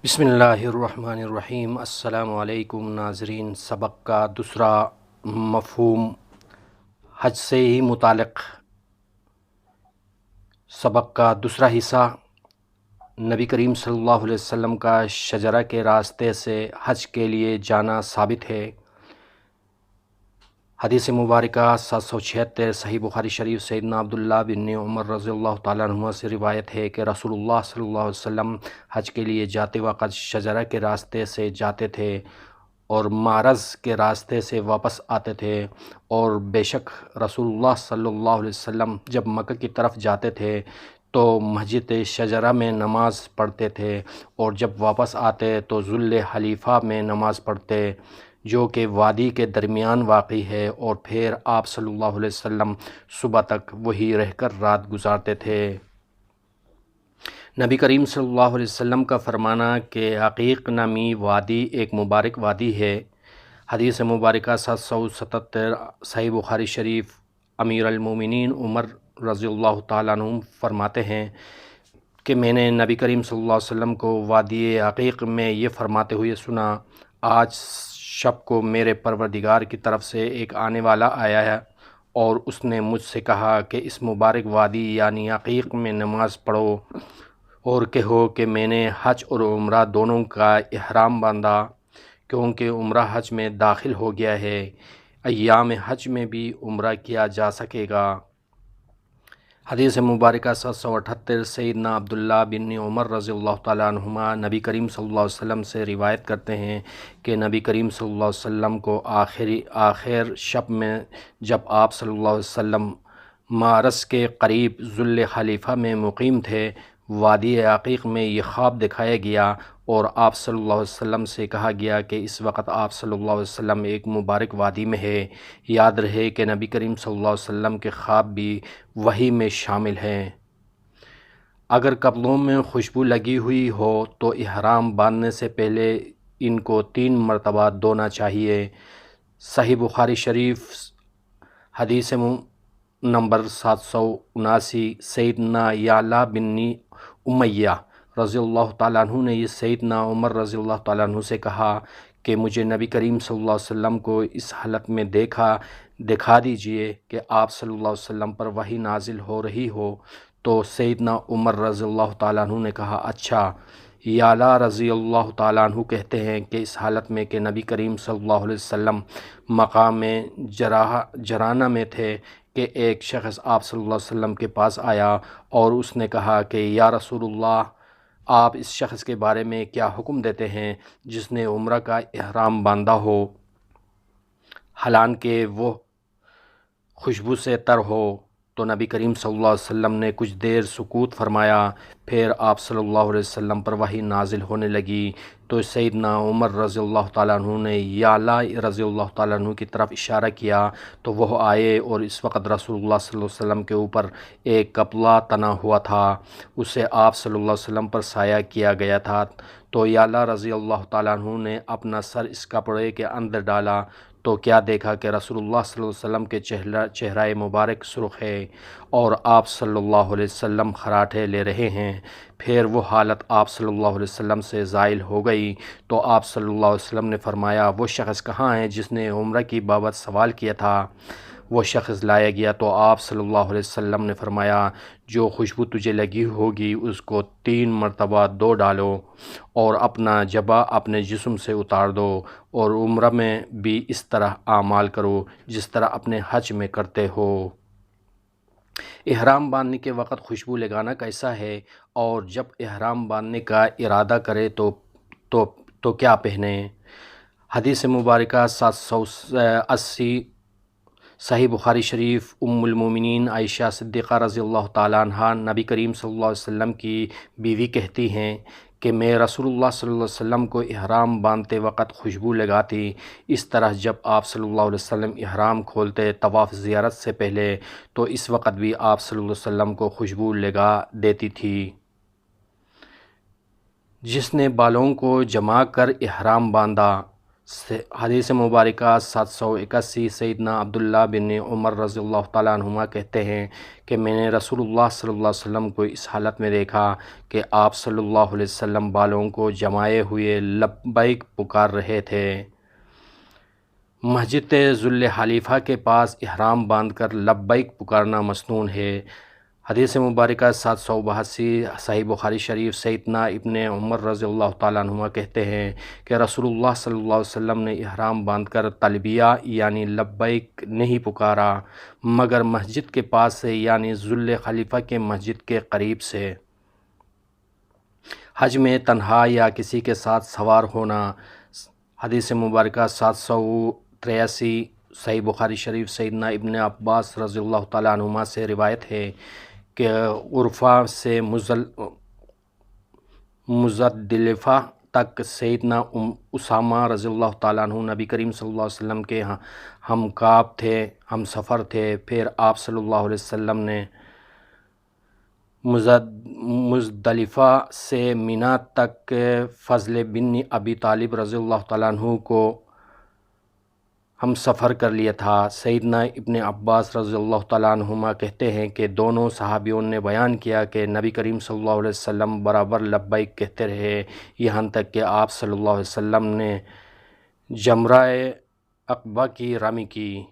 بسم اللہ الرحمن الرحیم۔ السلام علیکم ناظرین، سبق کا دوسرا مفہوم حج سے ہی متعلق سبق کا دوسرا حصہ نبی کریم صلی اللہ علیہ وسلم کا شجرہ کے راستے سے حج کے لیے جانا ثابت ہے۔ حدیث مبارکہ 776 صحیح بخاری شریف سیدنا عبداللہ بن عمر رضی اللہ تعالیٰ عنہ سے روایت ہے کہ رسول اللہ صلی اللہ علیہ وسلم حج کے لیے جاتے وقت شجرہ کے راستے سے جاتے تھے اور معرض کے راستے سے واپس آتے تھے، اور بے شک رسول اللہ صلی اللہ علیہ وسلم جب مکہ کی طرف جاتے تھے تو مسجد شجرہ میں نماز پڑھتے تھے، اور جب واپس آتے تو ذو الحلیفہ میں نماز پڑھتے، جو کہ وادی کے درمیان واقع ہے، اور پھر آپ صلی اللہ علیہ وسلم صبح تک وہی رہ کر رات گزارتے تھے۔ نبی کریم صلی اللہ علیہ وسلم کا فرمانا کہ عقیق نامی وادی ایک مبارک وادی ہے۔ حدیث مبارکہ 777 صحیح بخاری شریف امیر المومنین عمر رضی اللہ تعالیٰ عنہ فرماتے ہیں کہ میں نے نبی کریم صلی اللہ علیہ وسلم کو وادی عقیق میں یہ فرماتے ہوئے سنا: آج شب کو میرے پروردگار کی طرف سے ایک آنے والا آیا ہے، اور اس نے مجھ سے کہا کہ اس مبارک وادی یعنی عقیق میں نماز پڑھو اور کہو کہ میں نے حج اور عمرہ دونوں کا احرام باندھا، کیونکہ عمرہ حج میں داخل ہو گیا ہے، ایام حج میں بھی عمرہ کیا جا سکے گا۔ حدیث مبارکہ 778 سیدنا عبداللہ بن عمر رضی اللہ تعالیٰ عنہما نبی کریم صلی اللہ علیہ وسلم سے روایت کرتے ہیں کہ نبی کریم صلی اللہ علیہ وسلم کو آخر شب میں جب آپ صلی اللہ علیہ وسلم معرض کے قریب ذو الحلیفہ میں مقیم تھے، وادی عقیق میں یہ خواب دکھایا گیا، اور آپ صلی اللہ علیہ وسلم سے کہا گیا کہ اس وقت آپ صلی اللہ علیہ وسلم ایک مبارک وادی میں ہے۔ یاد رہے کہ نبی کریم صلی اللہ علیہ وسلم کے خواب بھی وحی میں شامل ہیں۔ اگر کپڑوں میں خوشبو لگی ہوئی ہو تو احرام باندھنے سے پہلے ان کو 3 مرتبہ دھونا چاہیے۔ صحیح بخاری شریف حدیث نمبر 779 سیدنا یعلا بن امیہ رضی اللہ تعالیٰ عنہ نے یہ سیدنا عمر رضی اللہ تعالیٰ عنہ سے کہا کہ مجھے نبی کریم صلی اللہ علیہ وسلم کو اس حالت میں دکھا دیجئے کہ آپ صلی اللہ علیہ وسلم پر وحی نازل ہو رہی ہو۔ تو سیدنا عمر رضی اللہ تعالیٰ عنہ نے کہا: اچھا۔ یعلا رضی اللہ تعالیٰ عنہ کہتے ہیں کہ اس حالت میں کہ نبی کریم صلی اللہ علیہ وسلم مقام جرانہ میں تھے کہ ایک شخص آپ صلی اللہ علیہ وسلم کے پاس آیا اور اس نے کہا کہ یا رسول اللہ، آپ اس شخص کے بارے میں کیا حکم دیتے ہیں جس نے عمرہ کا احرام باندھا ہو، حالانکہ وہ خوشبو سے تر ہو؟ تو نبی کریم صلی اللہ علیہ وسلم نے کچھ دیر سکوت فرمایا، پھر آپ صلی اللہ علیہ وسلم پر وحی نازل ہونے لگی۔ تو سیدنا عمر رضی اللہ تعالیٰ عنہ نے یعلا رضی اللہ تعالیٰ عنہ کی طرف اشارہ کیا تو وہ آئے، اور اس وقت رسول اللہ صلی اللہ علیہ وسلم کے اوپر ایک کپڑا تنا ہوا تھا، اسے آپ صلی اللہ علیہ وسلم پر سایہ کیا گیا تھا۔ تو یعلا رضی اللہ تعالیٰ عنہ نے اپنا سر اس کپڑے کے اندر ڈالا تو کیا دیکھا کہ رسول اللہ صلی اللہ علیہ وسلم کے چہرہ مبارک سرخ ہے، اور آپ صلی اللہ علیہ وسلم خراٹے لے رہے ہیں۔ پھر وہ حالت آپ صلی اللہ علیہ وسلم سے زائل ہو گئی تو آپ صلی اللہ علیہ وسلم نے فرمایا: وہ شخص کہاں ہے جس نے عمرہ کی بابت سوال کیا تھا؟ وہ شخص لایا گیا تو آپ صلی اللہ علیہ وسلم نے فرمایا: جو خوشبو تجھے لگی ہوگی اس کو 3 مرتبہ دھو ڈالو، اور اپنا جبہ اپنے جسم سے اتار دو، اور عمرہ میں بھی اس طرح اعمال کرو جس طرح اپنے حج میں کرتے ہو۔ احرام باندھنے کے وقت خوشبو لگانا کیسا ہے، اور جب احرام باندھنے کا ارادہ کرے تو کیا پہنیں؟ حدیث مبارکہ 780 صحیح بخاری شریف ام المومنین عائشہ صدیقہ رضی اللہ تعالیٰ عنہا نبی کریم صلی اللہ علیہ وسلم کی بیوی کہتی ہیں کہ میں رسول اللہ صلی اللہ علیہ وسلم کو احرام باندھتے وقت خوشبو لگاتی، اس طرح جب آپ صلی اللہ علیہ وسلم احرام کھولتے طواف زیارت سے پہلے تو اس وقت بھی آپ صلی اللہ علیہ وسلم کو خوشبو لگا دیتی تھی۔ جس نے بالوں کو جما کر احرام باندھا، حدیث مبارکہ 781 سیدنا عبداللہ بن عمر رضی اللہ تعالیٰ عنہما کہتے ہیں کہ میں نے رسول اللہ صلی اللہ علیہ وسلم کو اس حالت میں دیکھا کہ آپ صلی اللہ علیہ وسلم بالوں کو جمائے ہوئے لبیک پکار رہے تھے۔ مسجد ذوالحلیفہ کے پاس احرام باندھ کر لبیک پکارنا مسنون ہے۔ حدیث مبارکہ 782 صحیح بخاری شریف سیدنا ابن عمر رضی اللہ تعالیٰ عنہما کہتے ہیں کہ رسول اللہ صلی اللہ علیہ وسلم نے احرام باندھ کر تلبیہ یعنی لبیک نہیں پکارا مگر مسجد کے پاس سے یعنی ذوالخلیفہ کے مسجد کے قریب سے۔ حج میں تنہا یا کسی کے ساتھ سوار ہونا۔ حدیث مبارکہ 783 صحیح بخاری شریف سیدنا ابن عباس رضی اللہ تعالیٰ عنہما سے روایت ہے کہ عرفہ سے مزدلفہ تک سیدنا اسامہ رضی اللہ تعالیٰ عنہ نبی کریم صلی اللہ علیہ وسلم کے ہم کعب تھے، ہم سفر تھے۔ پھر آپ صلی اللہ علیہ وسلم نے مزدلفہ سے مینا تک فضل بن ابی طالب رضی اللہ تعالیٰ عنہ کو ہم سفر کر لیا تھا۔ سیدنا ابن عباس رضی اللہ تعالیٰ عنہما کہتے ہیں کہ دونوں صحابیوں نے بیان کیا کہ نبی کریم صلی اللہ علیہ وسلم برابر لبیک کہتے رہے یہاں تک کہ آپ صلی اللہ علیہ وسلم نے جمرہ عقبہ کی رمی کی۔